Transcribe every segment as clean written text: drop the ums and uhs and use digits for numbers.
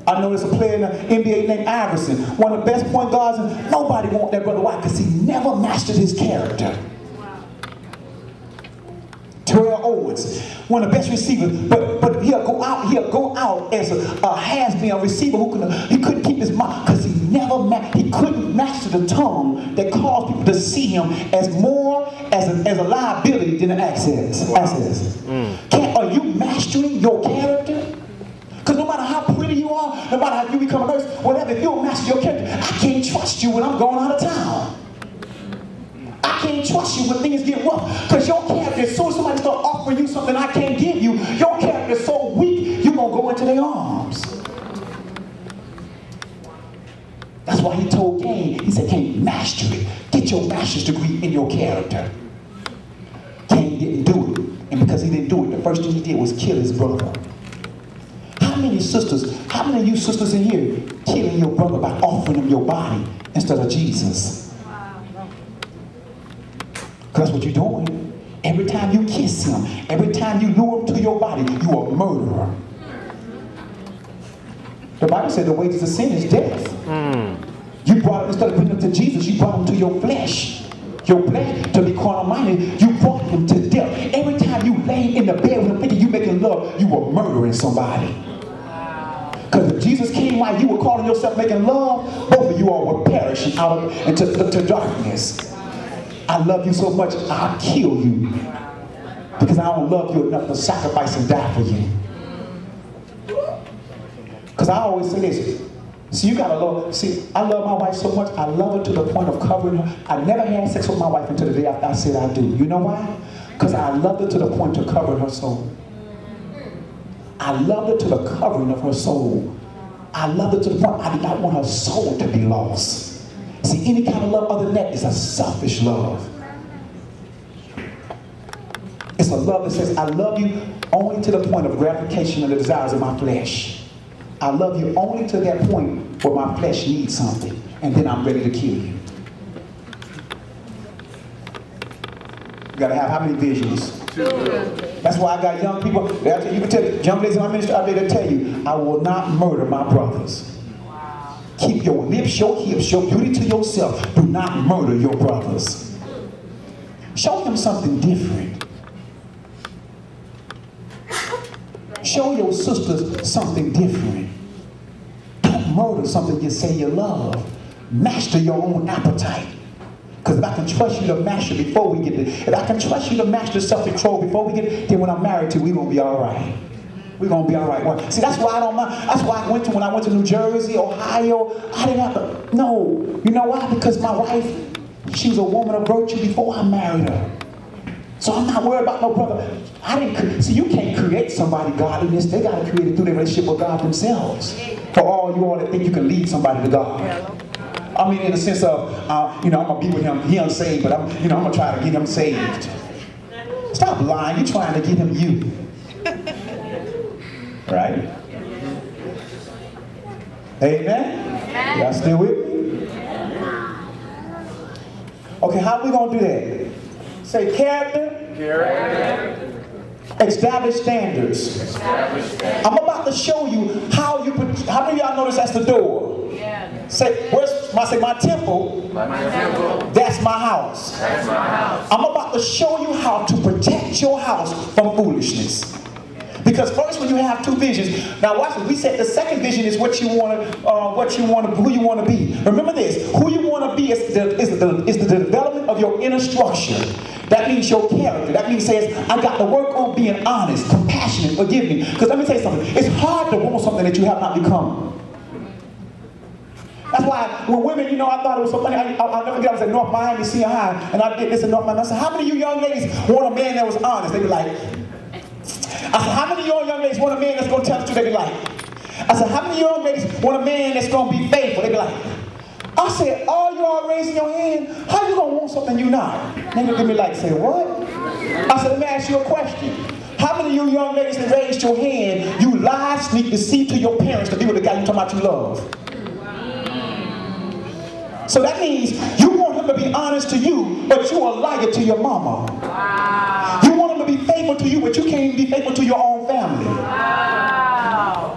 I know there's a player in the NBA named Iverson, one of the best point guards, and nobody want that brother. Why? Because he never mastered his character. Terrell Owens, one of the best receivers, but he'll go out as a has-been, a receiver he couldn't keep his mouth because he couldn't master the tongue that caused people to see him as more as a liability than an assets. Are you mastering your character? Because no matter how pretty you are, no matter how you become a nurse, whatever, if you don't master your character, I can't trust you when I'm going out of town. I can't trust you when things get rough. Because your character, as soon as somebody starts offering you something I can't give you, your character is so weak, you're going to go into their arms. That's why he told Cain, he said, Cain, master it. Get your master's degree in your character. Cain didn't do it. And because he didn't do it, the first thing he did was kill his brother. How many of you sisters in here killing your brother by offering him your body instead of Jesus? Because that's what you're doing. Every time you kiss him, every time you lure him to your body, you are a murderer. The Bible said the wages of sin is death. You brought him, instead of bringing him to Jesus, you brought him to your flesh. Your flesh, to be carnal-minded, you brought him to death. Every time you lay in the bed with him thinking you making love, you were murdering somebody. Because if Jesus came while you were calling yourself making love, both of you all were perishing out into darkness. I love you so much, I'll kill you. Because I don't love you enough to sacrifice and die for you. Because I always say this. See, you gotta love. See, I love my wife so much, I love her to the point of covering her. I never had sex with my wife until the day after I said I do. You know why? Because I loved her to the point of covering her soul. I loved her to the covering of her soul. I loved her to the point I did not want her soul to be lost. See, any kind of love other than that is a selfish love. It's a love that says, I love you only to the point of gratification of the desires of my flesh. I love you only to that point where my flesh needs something, and then I'm ready to kill you. You gotta have how many visions? 2. That's why I got young people. You can tell young ladies in my ministry out there that tell you, I will not murder my brothers. Wow. Keep your lips, your hips, your beauty to yourself. Do not murder your brothers. Show them something different. Show your sisters something different. Don't murder something you say you love. Master your own appetite. Because if I can trust you to master before we get there, if I can trust you to master self-control before we get there, then when I'm married to you, we're going to be all right. We're going to be all right. Well, see, that's why I don't mind. That's why when I went to New Jersey, Ohio, I didn't have to. No. You know why? Because my wife, she was a woman of virtue before I married her. So I'm not worried about no brother. See, you can't create somebody godliness. They got to create it through their relationship with God themselves. For all you all that think you can lead somebody to God. I mean, in the sense of, I'm going to be with him. He unsaved, but I'm going to try to get him saved. Stop lying. You're trying to get him you. Right? Amen? Y'all still with me? Okay, how are we going to do that? Say character. Establish standards. I'm about to show you how many of y'all notice that's the door? Say, my temple, that's my house. I'm about to show you how to protect your house from foolishness. Because first, when you have 2 visions, now watch this. We said the second vision is who you want to be. Remember this: who you want to be is the development of your inner structure. That means your character. That means I got to work on being honest, compassionate, forgiving. Because let me tell you something: it's hard to want something that you have not become. That's why when women, I thought it was so funny. I'll never forget, I was at North Miami Senior High, and I did this in North Miami. I said, how many of you young ladies want a man that was honest? They be like, I said, how many of you young ladies want a man that's going to tell the truth? They be like, I said, how many of you young ladies want a man that's going to be faithful? They be like, I said, all you all raising your hand, how you going to want something you not? They look at me like, say what? I said, let me ask you a question. How many of you young ladies that raised your hand, you lied, sneak, deceit to your parents to be with the guy you talking about you love? So that means you want him to be honest to you, but you a liar to your mama. Wow. You want him to be faithful to you, but you can't even be faithful to your own family. Wow.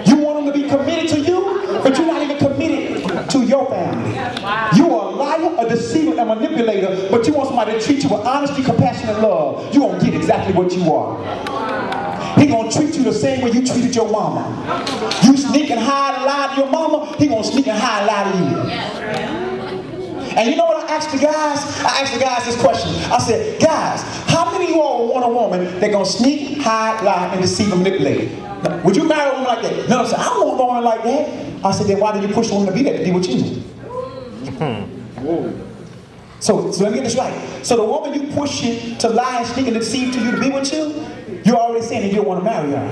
You want him to be committed to you, but you're not even committed to your family. You are a liar, a deceiver, a manipulator, but you want somebody to treat you with honesty, compassion, and love. You're going to get exactly what you are. He's going to treat you the same way you treated your mama. You sneak and hide and lie to your mama, he's going to sneak and hide and lie to you. And you know what I asked the guys? I asked the guys this question. I said, guys, how many of you all want a woman that's going to sneak, hide, lie, and deceive and manipulate? Would you marry a woman like that? None of them said, I don't want a woman like that. I said, then why did you push a woman to be that, to be with you? So let me get this right. So the woman you push it to lie and sneak and deceive to you to be with you, you're already saying that you don't want to marry her.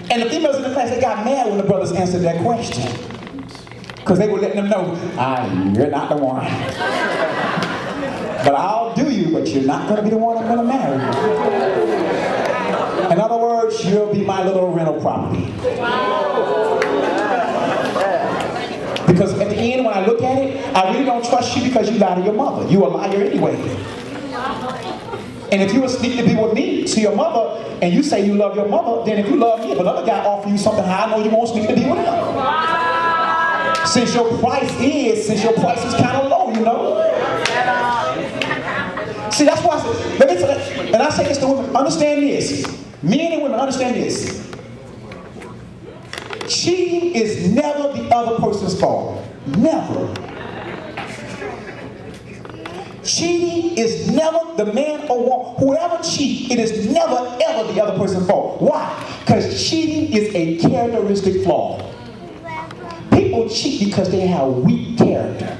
And the females in the class, they got mad when the brothers answered that question. Because they were letting them know, you're not the one. But I'll do you, but you're not going to be the one I'm going to marry. In other words, you'll be my little rental property. Because at the end, when I look at it, I really don't trust you because you lied to your mother. You a liar anyway. And if you were sneak to be with me, to your mother, and you say you love your mother, then if you love me, if another guy offer you something high, I know you won't sneak to be with him. Since your price is kind of low, you know. See, that's why I said, let me tell you, and I say this to women, understand this. Men and women, understand this. Cheating is never the other person's fault. Never. Cheating is never the man or woman. Whoever cheats, it is never ever the other person's fault. Why? Because cheating is a characteristic flaw. People cheat because they have weak character.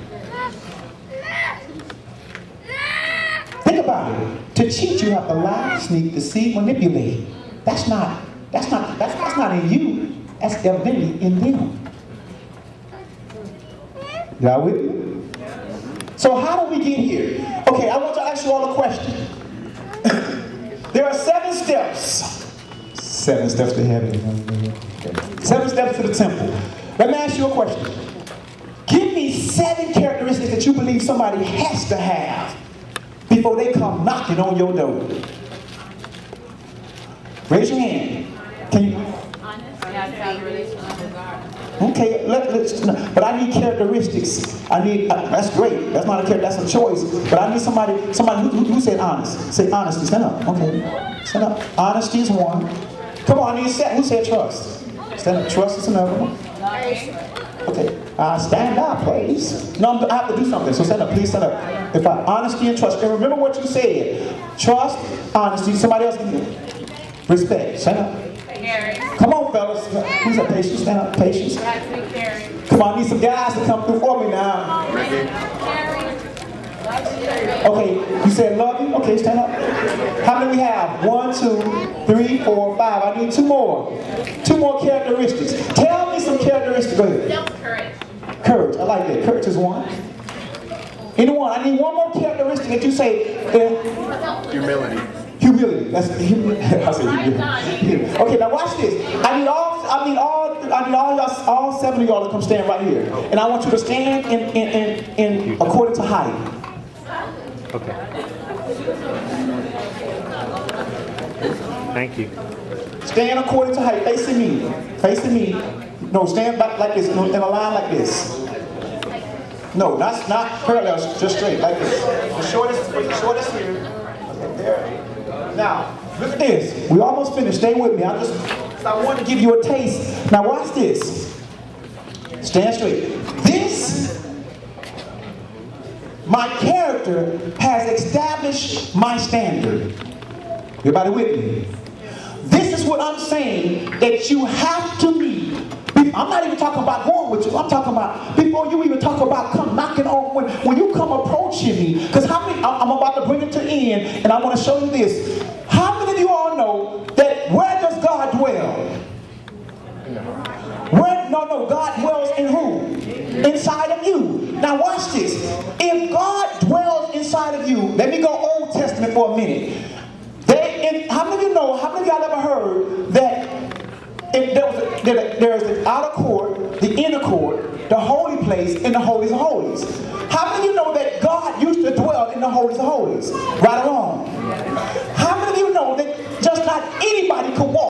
Think about it. To cheat, you have to lie, sneak, deceive, manipulate. That's not in you. That's evidently in them. Y'all with me? So how do we get here? Okay, I want to ask you all a question. There are 7 steps. 7 steps to heaven. 7 steps to the temple. Let me ask you a question. Give me 7 characteristics that you believe somebody has to have before they come knocking on your door. Raise your hand. Can you? Okay, but I need characteristics. That's great. That's not a character, that's a choice. But I need somebody who said honest. Say honesty, stand up. Okay, stand up. Honesty is one. Come on, I need who said trust? Stand up, trust is another one. Okay, stand up, please. No, I have to do something, so stand up, please stand up. Honesty and trust, and remember what you said. Trust, honesty, somebody else can do it. Respect, stand up. Come on, fellas. Who's that? Patience, stand up, patience. Come on, I need some guys to come through for me now. Okay, you said love you? Okay, stand up. How many we have? 1, 2, 3, 4, 5. I need 2 more. 2 more characteristics. Tell me some characteristics. Go ahead. Courage. Courage. I like that. Courage is one. Anyone? I need 1 more characteristic that you say. Humility. Humility. That's humility. I said humility. Okay, now watch this. I need all y'all, all 7 of y'all to come stand right here, and I want you to stand in according to height. Okay. Thank you. Stand according to height. Facing me. Facing me. No, stand back like this. In a line like this. No, not parallel. Just straight like this. The shortest here. Okay, there. Now, look at this. We almost finished. Stay with me. I want to give you a taste. Now watch this. Stand straight. My character has established my standard. Everybody with me? This is what I'm saying that you have to meet. I'm not even talking about going with you. I'm talking about before you even talk about come knocking on, when you come approaching me. Because I'm about to bring it to end, and I want to show you this. How many of you all know that where does God dwell? God dwells in who? Inside of you. Now watch this. If God dwells inside of you, let me go Old Testament for a minute. How many of y'all ever heard that there is the outer court, the inner court, the holy place, and the holies of holies? How many of you know that God used to dwell in the holies of holies? Right or wrong? How many of you know that just not anybody could walk